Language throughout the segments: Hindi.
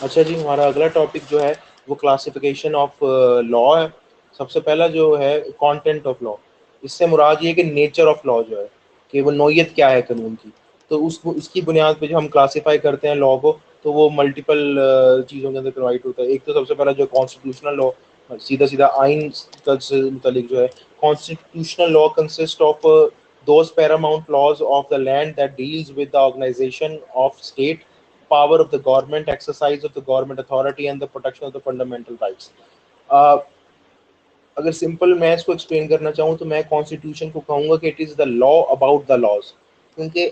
अच्छा जी, हमारा अगला टॉपिक जो है वो क्लासिफिकेशन ऑफ लॉ है। सबसे पहला जो है कंटेंट ऑफ लॉ। इससे मुराद ये कि नेचर ऑफ लॉ जो है कि वो नौयत क्या है कानून की। तो उसको इसकी बुनियाद पे जो हम क्लासिफाई करते हैं लॉ को, तो वो मल्टीपल चीज़ों के अंदर डिवाइड होता है। एक तो सबसे पहला जो कॉन्स्टिट्यूशनल लॉ, सीधा सीधा आइन से मुतालिक जो है। Constitutional law consist of those paramount laws of the land that deals with the organization of state, power of the government, exercise of the government authority, and the protection of the fundamental rights. Uh, अगर सिंपल मैं इसको एक्सप्लेन करना चाहूँ तो मैं कॉन्स्टिट्यूशन को कहूँगा कि it is the law about the laws. क्योंकि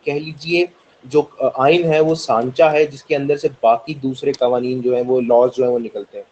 कह लीजिए जो आइन है वो सांचा है जिसके अंदर से बाकी दूसरे कवानीन जो है वो लॉज जो है वो निकलते हैं।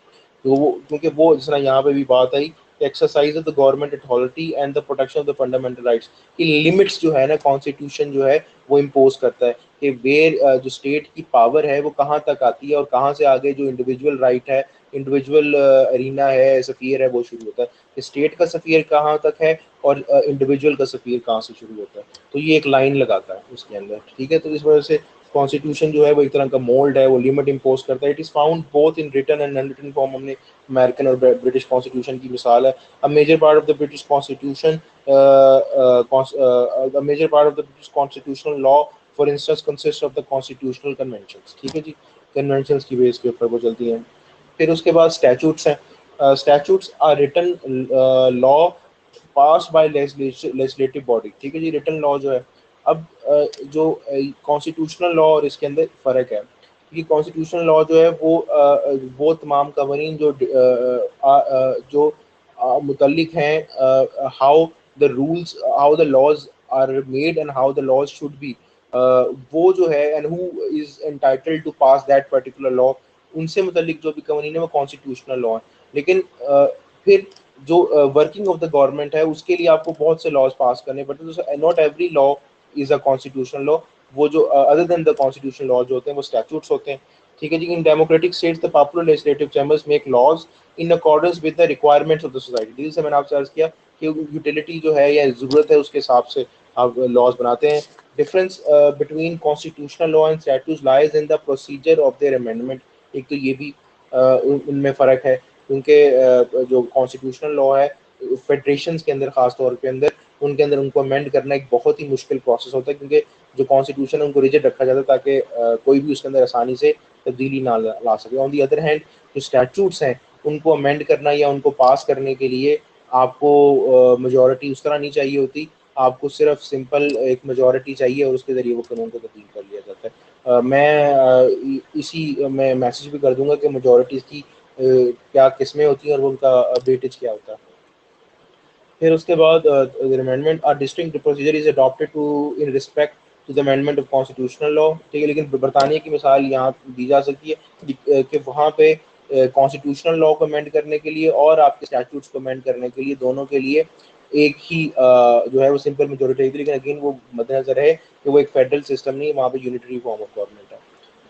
तो वो क्योंकि वो जिस तरह यहाँ पे भी बात आई, exercise of the government authority and the protection of the fundamental rights की लिमिट्स जो है ना कॉन्स्टिट्यूशन जो है वो इम्पोज करता है कि वेर जो स्टेट की पावर है वो कहाँ तक आती है और कहाँ से आगे जो इंडिविजुअल राइट है, इंडिविजुअल अरीना है, सफीयर है, वो शुरू होता है कि स्टेट का सफीयर कहाँ तक है और इंडिविजुअल का सफीयर कहाँ से शुरू होता है। तो ये एक लाइन लगाता है उसके अंदर, ठीक है। तो इस वजह से कॉन्स्टिट्यूशन जो है वो एक तरह का मोल्ड है, वो लिमिट इम्पोज करता है। It is found both in written and unwritten form. हमने अमेरिकन और ब्रिटिश कॉन्स्टिट्यूशन की मिसाल है। A major part of the British constitution, a major part of the British constitutional law, for instance, consists of the constitutional conventions। ठीक है जी, कन्वेंशन की बेस के ऊपर वो चलती हैं। फिर उसके बाद स्टैचूट्स हैं। Statutes are written law passed by legislative body. ठीक है जी, रिटन लॉ जो है। अब जो कॉन्स्टिट्यूशनल लॉ और इसके अंदर फ़र्क है कि कॉन्स्टिट्यूशनल लॉ जो है वो तमाम कवानीन जो मुतल्लिक हैं how the rules, how the laws are made and how the laws should be, वो जो है and who is entitled to pass that particular law, उनसे मुतल्लिक जो भी कवानीन है वो कॉन्स्टिट्यूशनल लॉ है। लेकिन फिर जो वर्किंग ऑफ द गवर्नमेंट है उसके लिए आपको बहुत से लॉज पास करने पड़ते हैं। तो not every law is a constitutional law. वो जो other than the constitutional law जो होते हैं वो स्टैट्यूट्स होते हैं। ठीक है जी। In democratic states the popular legislative chambers make laws in accordance with the requirements of the society. जैसे मैंने आपसे अर्ज किया कि यूटिलिटी जो है या जरूरत है उसके हिसाब से आप लॉज बनाते हैं। Difference between constitutional law and statutes lies in the procedure of their amendment. एक तो ये भी उनमें फ़र्क है क्योंकि जो कॉन्स्टिट्यूशनल लॉ है फेडरेशन के अंदर, खास तौर पे अंदर उनके अंदर उनको अमेंड करना एक बहुत ही मुश्किल प्रोसेस होता है क्योंकि जो कॉन्स्टिट्यूशन है उनको रिजिड रखा जाता है ताकि कोई भी उसके अंदर आसानी से तब्दीली ना ला सके। ऑन दी अदर हैंड जो स्टैट्यूट्स हैं उनको अमेंड करना या उनको पास करने के लिए आपको मेजोरिटी उस तरह नहीं चाहिए होती। आपको सिर्फ सिंपल एक मेजोरिटी चाहिए और उसके ज़रिए वो कानून को तब्दील कर लिया जाता है। मैं इसी में मैसेज भी कर दूंगा कि मेजोरिटीज़ की क्या किस्में होती हैं और वो उनका वेटेज क्या होता है। फिर उसके बाद amendment are distinct procedure is adopted to in respect to the amendment of constitutional law. ठीक है, लेकिन बरतानिया की मिसाल यहाँ दी जा सकती है कि वहाँ पे कॉन्स्टिट्यूशनल लॉ को अमेंड करने के लिए और आपके स्टैट्यूट्स को अमेंड करने के लिए दोनों के लिए एक ही जो है वो सिंपल मेजोरिटी थी। लेकिन अगेन वो मद्देनजर है कि वो एक फेडरल सिस्टम नहीं, वहाँ पे यूनिटरी फॉर्म ऑफ गवर्नमेंट है।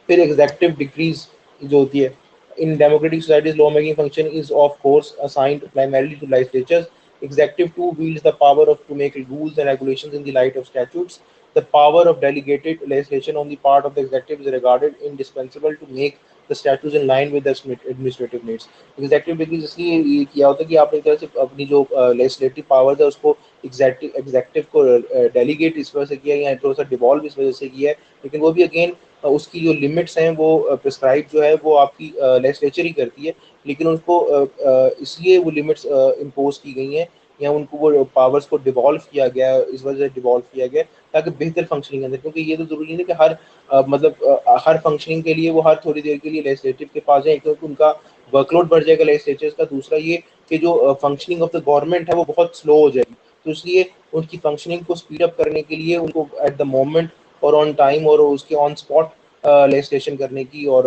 फिर एग्जेक्टिव डिक्रीज जो होती है in democratic societies, law making function is of course assigned primarily to legislatures. Executive too wields the power of to make rules and regulations in the light of statutes. The power of delegated legislation on the part of the executive is regarded indispensable to make the statutes in line with the administrative needs. Executive degree इसलिए ये किया होता है कि आपने एक तरह से अपनी जो लेजिस्लेटिव पावर है उसको एग्जेक्टिव को डेलीगेट इस वजह से किया या थोड़ा सा डिवॉल्व इस वजह से किया है। लेकिन वो भी अगेन उसकी जो लिमिट्स हैं वो प्रिस्क्राइब जो है वो आपकी लेजिस्लेचर ही करती है। लेकिन उनको इसलिए वो लिमिट्स इम्पोज की गई हैं या उनको वो पावर्स को डिवॉल्व किया गया, इस वजह से डिवॉल्व किया गया ताकि बेहतर फंक्शनिंग अंदर। क्योंकि ये तो जरूरी नहीं कि हर फंक्शनिंग के लिए वो हर थोड़ी देर के लिए लेजिस्लेटिव के पास जाए, क्योंकि उनका वर्कलोड बढ़ जाएगा लेजिस्लेचर्स का। दूसरा ये कि जो फंक्शनिंग ऑफ द गवर्नमेंट है वो बहुत स्लो हो जाएगी। तो इसलिए उनकी फंक्शनिंग को स्पीड अप करने के लिए उनको एट द मोमेंट और ऑन टाइम और उसके ऑन स्पॉट लेजिस्लेशन करने की और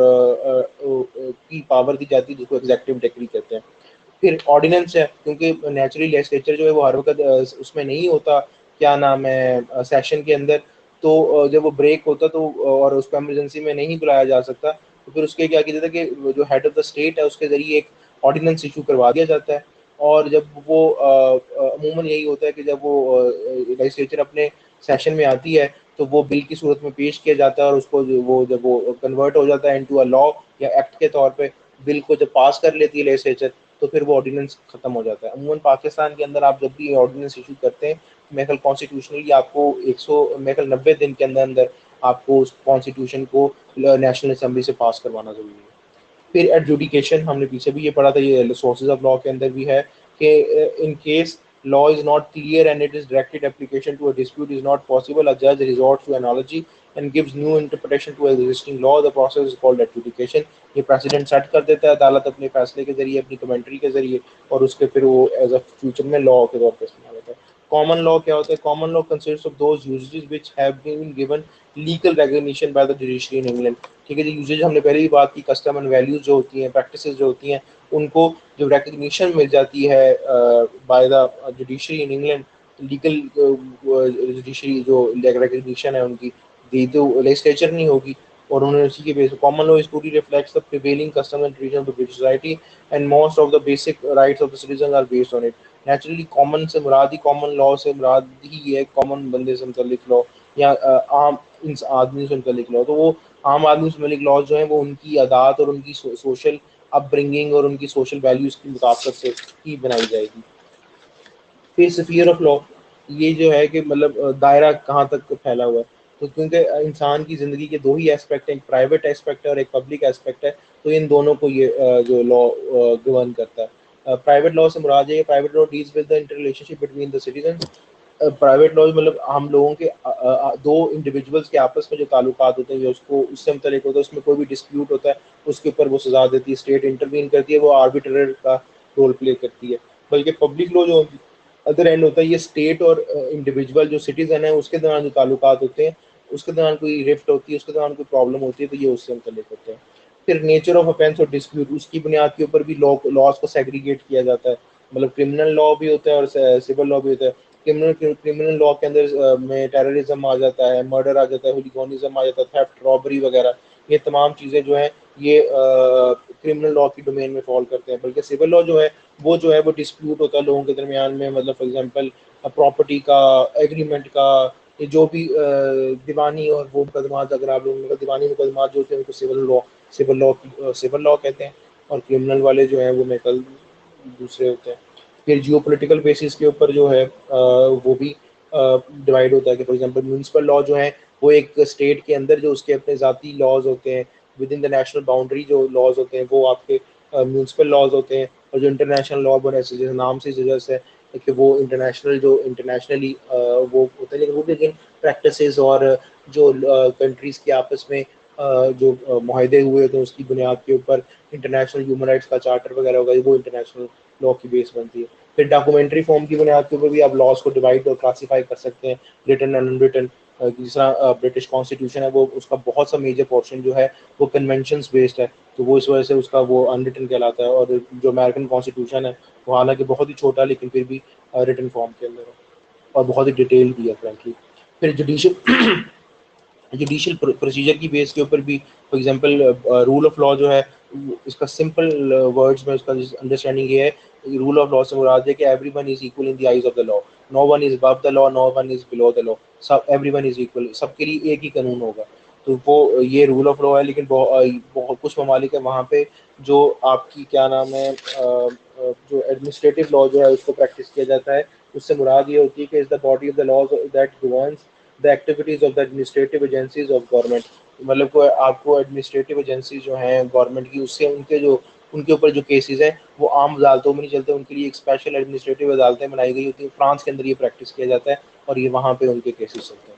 की पावर दी जाती है जिसको एग्जेक्टिव डिक्री कहते हैं। फिर ऑर्डिनेंस है क्योंकि नेचुरली लेजिस्लेचर जो है वो हर वक्त उसमें नहीं होता, क्या नाम है, सेशन के अंदर। तो जब वो ब्रेक होता तो और उसको इमरजेंसी में नहीं बुलाया जा सकता तो फिर उसके क्या किया जाता है कि जो हेड ऑफ द स्टेट है उसके जरिए एक ऑर्डिनेंस इशू करवा दिया जाता है। और जब वो अमूमन यही होता है कि जब वो लेजिस्लेचर अपने सेशन में आती है तो वो बिल की सूरत में पेश किया जाता है और उसको वो जब वो कन्वर्ट हो जाता है इनटू अ लॉ या एक्ट के तौर पे, बिल को जब पास कर लेती है लेजिस्लेचर, तो फिर वो ऑर्डिनेंस खत्म हो जाता है। अमूमन पाकिस्तान के अंदर आप जब भी ऑर्डिनेंस इशू करते हैं, मेरे ख्याल कॉन्स्टिट्यूशनली आपको 100 मेरे ख्याल 90 दिन के अंदर अंदर आपको उस कॉन्स्टिट्यूशन को नेशनल असेंबली से पास करवाना जरूरी है। फिर एडजुडिकेशन, हमने पीछे भी ये पढ़ा था, ये सोर्सेज ऑफ लॉ के अंदर भी है कि in case law is not clear and it is directed application to a dispute is not possible, a judge resorts to analogy and gives new interpretation to existing law. The process is called adjudication. ये प्रेसिडेंट सेट कर देता है, अदालत अपने फैसले के जरिए, अपनी कमेंट्री के जरिए, और उसके फिर वो एज अ फ्यूचर में लॉ के तौर पर इस्तेमाल होता है। कॉमन लॉ क्या होता है? Common law consist of those usages which have been given legal recognition by the judiciary in England. ठीक है जी, यूजेज हमने पहले ही बात की, कस्टम एंड वैल्यूज जो होती हैं, प्रैक्टिसेस जो होती हैं, उनको जब रिकग्निशन मिल जाती है bye the judiciary in England, legal judiciary जो रिकग्निशन है उनकी दी तो लेजिस्लेचर नहीं होगी, और उन्होंने उसी के base common law is truly reflects the prevailing custom and tradition of the British society and most of the basic rights of the citizen are based on it. Naturally common से मुराद ही, कॉमन लॉ से मुराद ही है कॉमन बंदे से मुतल्लिक लॉ या आम आदमी से मुतल्लिक लॉ। तो वो आम आदमी से मुतल्लिक लॉज जो है वो उनकी अदात और उनकी सोशल अपब्रिंगिंग और उनकी सोशल वैल्यूज की मुताबिक से ही बनाई जाएगी। फिर स्फीयर ऑफ लॉ, ये जो है कि मतलब दायरा कहाँ तक फैला हुआ है, तो क्योंकि इंसान की ज़िंदगी के दो ही एस्पेक्ट हैं, एक प्राइवेट एस्पेक्ट है और एक पब्लिक एस्पेक्ट है, तो इन दोनों को ये जो लॉ गवर्न करता है। प्राइवेट लॉ से मुराद है, private law deals with the inter relationship between the citizen. Private law मतलब हम लोगों के दो इंडिविजुअल्स के आपस में जो ताल्लुकात होते हैं, जो उसको उससे मुतल्लिक होता है, उसमें कोई भी डिस्प्यूट होता है, उसके ऊपर वो सजा देती है, स्टेट इंटरवीन करती है, वो आर्बिट्रेटर का रोल प्ले करती है। बल्कि पब्लिक लॉ जो अदर एंड होता है, ये स्टेट और इंडिविजुअल जो सिटीजन है उसके दौरान जो ताल्लुकात होते हैं, उसके दौरान कोई रिफ्ट होती है, उसके दौरान कोई प्रॉब्लम होती है, तो ये उससे मुतल्लिक होते हैं। फिर नेचर ऑफ ऑफेंस और डिस्प्यूट, उसकी बुनियाद के ऊपर भी लॉज को सेग्रीगेट किया जाता है, मतलब क्रिमिनल लॉ भी होता है और सिविल लॉ भी होता है। क्रिमिनल लॉ के अंदर में टेररिज्म आ जाता है, मर्डर आ जाता है, हुलिगानिज्म आ जाता है, थेफ्ट, रॉबरी वगैरह, ये तमाम चीज़ें जो हैं ये क्रिमिनल लॉ की डोमेन में फॉल करते हैं। बल्कि सिविल लॉ जो है वो डिस्प्यूट होता है लोगों के दरमियान में, मतलब फॉर एग्जांपल प्रॉपर्टी का, एग्रीमेंट का, ये जो भी दीवानी और वो मुकदमात, अगर आप लोगों का दीवानी मुकदमात जो होते हैं उनको सिविल लॉ कहते हैं, और क्रिमिनल वाले जो हैं वो में कल दूसरे होते हैं। फिर जियो पोलिटिकल बेसिस के ऊपर जो है वो भी डिवाइड होता है कि फॉर एग्जांपल म्यूनसिपल लॉ जो है वो एक स्टेट के अंदर जो उसके अपने ज़ाती लॉज होते हैं, with in the national boundary जो लॉज होते हैं वो आपके म्यूनसिपल लॉज होते हैं। और जो इंटरनेशनल लॉ बने, जैसे नाम से वजह से कि वो इंटरनेशनल जो इंटरनेशनली वो होते हैं, लेकिन प्रैक्टिसेस और जो कंट्रीज़ के आपस में जो माहदे हुए थे उसकी बुनियाद के ऊपर इंटरनेशनल ह्यूमन राइट्स का चार्टर वगैरह होगा, वो इंटरनेशनल लॉ की बेस बनती है। फिर डॉक्यूमेंट्री फॉर्म की बुनियाद के ऊपर भी आप लॉज को डिवाइड और क्लासीफाई कर सकते हैं, रिटन एंड अनरिटन। जिस तरह ब्रिटिश कॉन्स्टिट्यूशन है वो उसका बहुत सा मेजर पोर्शन जो है वो कन्वेंशंस बेस्ड है, तो वो इस वजह से उसका वो अनरिटन कहलाता है। और जो अमेरिकन कॉन्स्टिट्यूशन है वो हालांकि बहुत ही छोटा लेकिन फिर भी रिटन फॉर्म के अंदर है और बहुत ही डिटेल भी है फ्रेंकली। फिर जुडिशियल जुडिशियल प्रोसीजर की बेस के ऊपर भी, for example rule of law जो है इसका सिंपल वर्ड्स में उसका अंडरस्टैंडिंग ये है, रूल ऑफ लॉ से मुराद है कि everyone is equal in the eyes of the law, no one is above the law, no one is below the law, सब एवरीवन इज इक्वल, सबके लिए एक ही कानून होगा। तो वो ये रूल ऑफ लॉ है। लेकिन बहुत कुछ ममालिक है वहाँ पे जो आपकी क्या नाम है जो एडमिनिस्ट्रेटिव लॉ जो है उसको प्रैक्टिस किया जाता है। उससे मुराद ये होती है कि is the body of the laws that governs the activities of the administrative agencies of government. मतलब को आपको एडमिनिस्ट्रेटिव एजेंसी जो हैं गवर्नमेंट की, उससे उनके ऊपर जो केसेस हैं वो आम अदालतों में नहीं चलते, उनके लिए एक स्पेशल एडमिनिस्ट्रेटिव अदालतें बनाई गई होती है। फ्रांस के अंदर ये प्रैक्टिस किया जाता है और ये वहाँ पे उनके केसेस चलते हैं।